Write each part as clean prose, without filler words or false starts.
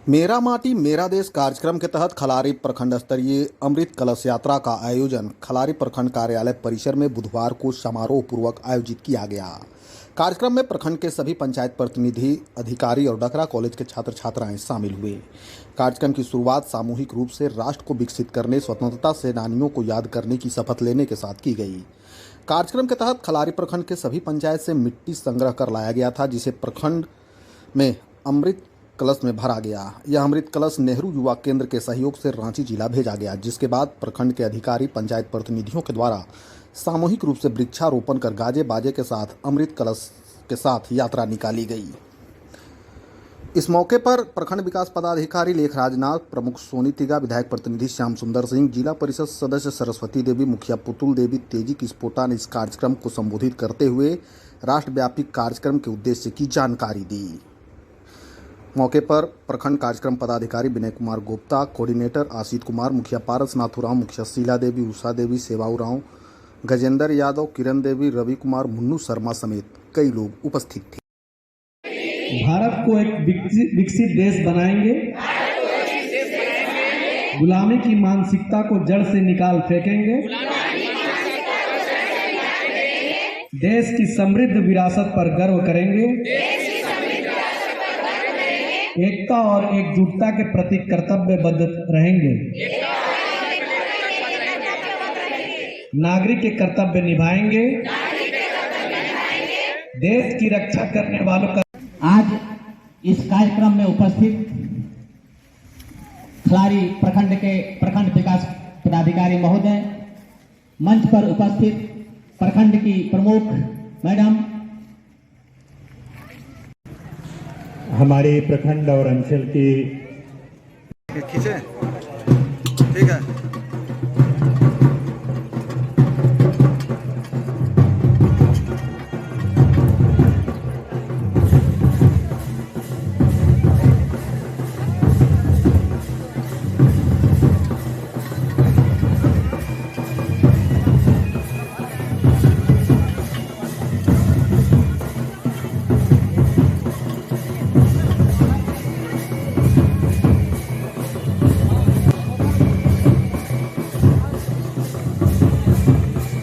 मेरा माटी मेरा देश कार्यक्रम के तहत खलारी प्रखंड स्तरीय अमृत कलश यात्रा का आयोजन खलारी प्रखंड कार्यालय परिसर में बुधवार को समारोह पूर्वक आयोजित किया गया। कार्यक्रम में प्रखंड के सभी पंचायत प्रतिनिधि, अधिकारी और डकरा कॉलेज के छात्र छात्राएं शामिल हुए। कार्यक्रम की शुरुआत सामूहिक रूप से राष्ट्र को विकसित करने, स्वतंत्रता सेनानियों को याद करने की शपथ लेने के साथ की गई। कार्यक्रम के तहत खलारी प्रखंड के सभी पंचायत से मिट्टी संग्रह कर लाया गया था, जिसे प्रखंड में अमृत कलश में भरा गया। यह अमृत कलश नेहरू युवा केंद्र के सहयोग से रांची जिला भेजा गया, जिसके बाद प्रखंड के अधिकारी, पंचायत प्रतिनिधियों के द्वारा सामूहिक रूप से वृक्षारोपण कर गाजे बाजे के साथ अमृत कलश के साथ यात्रा निकाली गई। इस मौके पर प्रखंड विकास पदाधिकारी लेखराज नाथ, प्रमुख सोनी तिगा, विधायक प्रतिनिधि श्याम सुंदर सिंह, जिला परिषद सदस्य सरस्वती देवी, मुखिया पुतुल देवी, तेजी किस्पोटा ने इस कार्यक्रम को संबोधित करते हुए राष्ट्रव्यापी कार्यक्रम के उद्देश्य की जानकारी दी। मौके पर प्रखंड कार्यक्रम पदाधिकारी विनय कुमार गुप्ता, कोऑर्डिनेटर आशीष कुमार, मुखिया पारस नाथुराम, मुखिया शीला देवी, उषा देवी, सेवाऊ राव, गजेंद्र यादव, किरण देवी, रवि कुमार, मुन्नू शर्मा समेत कई लोग उपस्थित थे। भारत को एक विकसित देश बनाएंगे, गुलामी की मानसिकता को जड़ से निकाल फेंकेंगे, देश की समृद्ध विरासत पर गर्व करेंगे, एकता और एकजुटता के प्रति कर्तव्यबद्ध रहेंगे, नागरिक के कर्तव्य निभाएंगे, देश की रक्षा करने वालों का। आज इस कार्यक्रम में उपस्थित खलारी प्रखंड के प्रखंड विकास पदाधिकारी महोदय, मंच पर उपस्थित प्रखंड की प्रमुख मैडम, हमारे प्रखंड और अंचल के खींचे, ठीक है।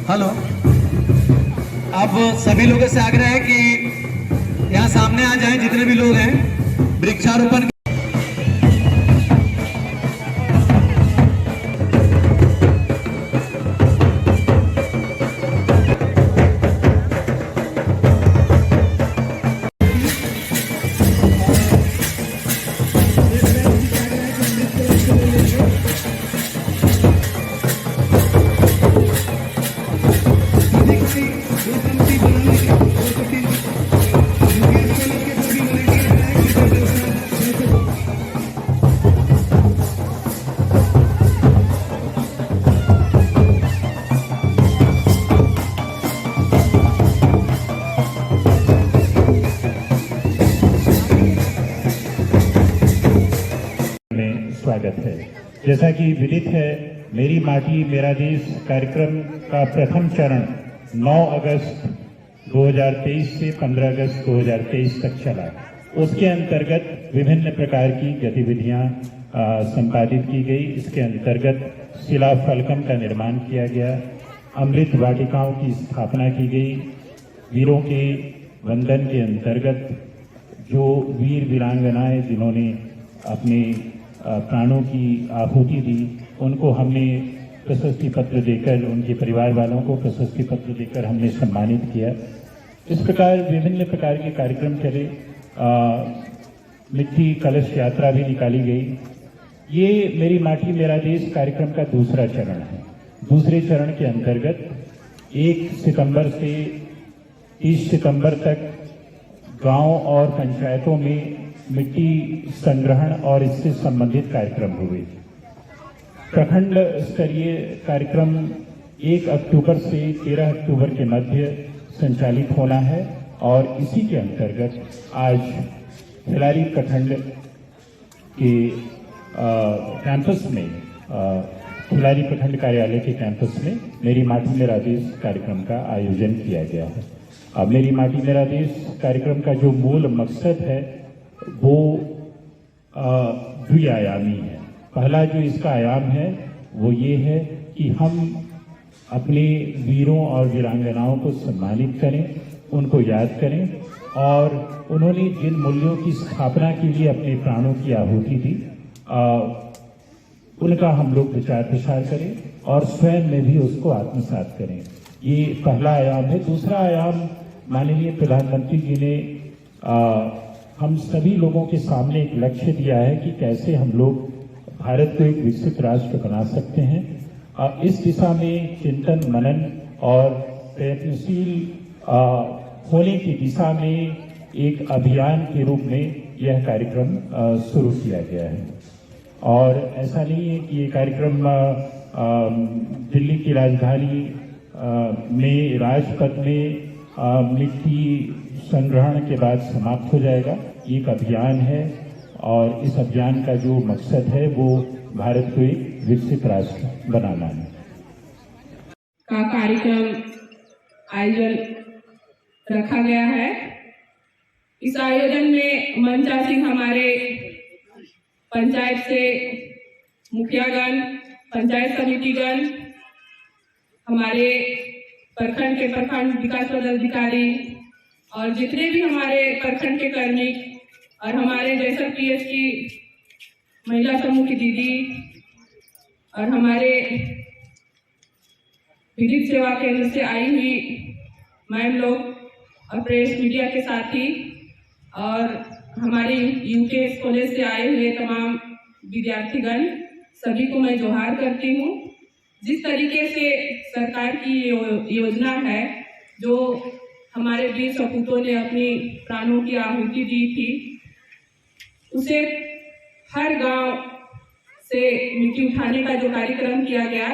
हेलो, अब सभी लोगों से आग्रह है कि यहाँ सामने आ जाएं, जितने भी लोग हैं। वृक्षारोपण स्वागत है। जैसा कि विदित है, मेरी माटी मेरा देश कार्यक्रम का प्रथम चरण 9 अगस्त 2023 से 15 अगस्त 2023 तक चला। उसके अंतर्गत विभिन्न प्रकार की गतिविधियां संपादित की गई। इसके अंतर्गत शिला फलकम का निर्माण किया गया, अमृत वाटिकाओं की स्थापना की गई, वीरों के वंदन के अंतर्गत जो वीर वीरांगनाएं जिन्होंने अपने प्राणों की आहुति दी, उनको हमने प्रशस्ति पत्र देकर, उनके परिवार वालों को प्रशस्ति पत्र देकर हमने सम्मानित किया। इस प्रकार विभिन्न प्रकार के कार्यक्रम चले। मिट्टी कलश यात्रा भी निकाली गई। ये मेरी माटी मेरा देश कार्यक्रम का दूसरा चरण है। दूसरे चरण के अंतर्गत 1 सितंबर से 30 सितंबर तक गांव और पंचायतों में मिट्टी संग्रहण और इससे संबंधित कार्यक्रम हुए। प्रखंड स्तरीय कार्यक्रम 1 अक्टूबर से 13 अक्टूबर के मध्य संचालित होना है और इसी के अंतर्गत आज खलारी प्रखंड के कैंपस में, खलारी प्रखंड कार्यालय के कैंपस में मेरी माटी मेरा देश कार्यक्रम का आयोजन किया गया है। अब मेरी माटी मेरा देश कार्यक्रम का जो मूल मकसद है वो द्विआयामी है। पहला जो इसका आयाम है वो ये है कि हम अपने वीरों और वीरांगनाओं को सम्मानित करें, उनको याद करें और उन्होंने जिन मूल्यों की स्थापना के लिए अपने प्राणों की आहुति दी उनका हम लोग विचार प्रसार करें और स्वयं में भी उसको आत्मसात करें। ये पहला आयाम है। दूसरा आयाम माननीय प्रधानमंत्री जी ने हम सभी लोगों के सामने एक लक्ष्य दिया है कि कैसे हम लोग भारत को एक विकसित राष्ट्र बना सकते हैं। इस दिशा में चिंतन मनन और प्रयत्नशील होने की दिशा में एक अभियान के रूप में यह कार्यक्रम शुरू किया गया है। और ऐसा नहीं है कि ये कार्यक्रम दिल्ली की राजधानी में राजपथ में मिट्टी संग्रहण के बाद समाप्त हो जाएगा। ये एक अभियान है और इस अभियान का जो मकसद है वो भारत को एक विकसित राष्ट्र बनाना है। का कार्यक्रम आयोजन रखा गया है। इस आयोजन में मंचासीन हमारे पंचायत से मुखियागण, पंचायत समितिगण, हमारे प्रखंड के प्रखंड विकास पदाधिकारी और जितने भी हमारे प्रखंड के कर्मी और हमारे जैसा पीएस की महिला समूह की दीदी और हमारे विधिक सेवा केंद्र से आई हुई मैम लोग और प्रेस मीडिया के साथी और हमारे यूके कॉलेज से आए हुए तमाम विद्यार्थीगण, सभी को मैं जोहार करती हूँ। जिस तरीके से सरकार की योजना है, जो हमारे वीर सपूतों ने अपनी प्राणों की आहुति दी थी, उसे हर गांव से मिट्टी उठाने का जो कार्यक्रम किया गया,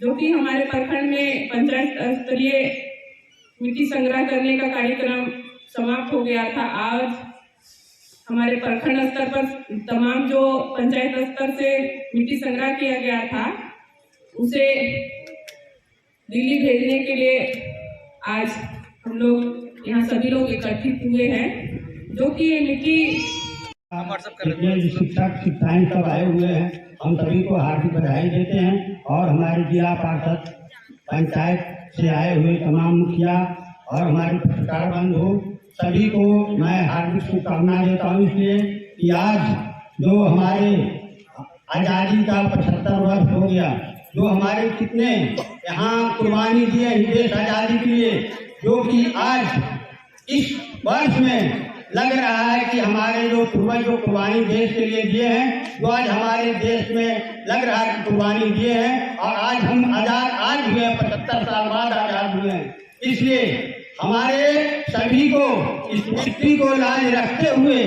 जो कि हमारे प्रखंड में पंचायत स्तरीय मिट्टी संग्रह करने का कार्यक्रम समाप्त हो गया था। आज हमारे प्रखंड स्तर पर तमाम जो पंचायत स्तर से मिट्टी संग्रह किया गया था, उसे दिल्ली भेजने के लिए आज हम लोग यहाँ सभी लोग एकत्रित हुए हैं, जो कि ये मिट्टी जितने शिक्षक शिक्षाएं सब आए हुए हैं, हम सभी को हार्दिक बधाई देते हैं। और हमारे जिला पार्षद, पंचायत से आए हुए तमाम मुखिया और हमारे पत्रकार बंधु सभी को मैं हार्दिक शुभकामनाएं देता हूँ, इसलिए कि आज जो हमारे आज़ादी का 75 वर्ष हो गया, जो हमारे कितने यहाँ कुर्बानी दिए देश आज़ादी के लिए, जो कि आज इस वर्ष में लग रहा है कि हमारे जो पूर्वज जो कुर्बानी देश के लिए दिए हैं, जो आज हमारे देश में लग रहा है कि कुर्बानी दिए हैं और आज हम आज़ाद आज हुए हैं, 75 साल बाद आज़ाद हुए हैं। इसलिए हमारे सभी को इस मिट्टी को लाज रखते हुए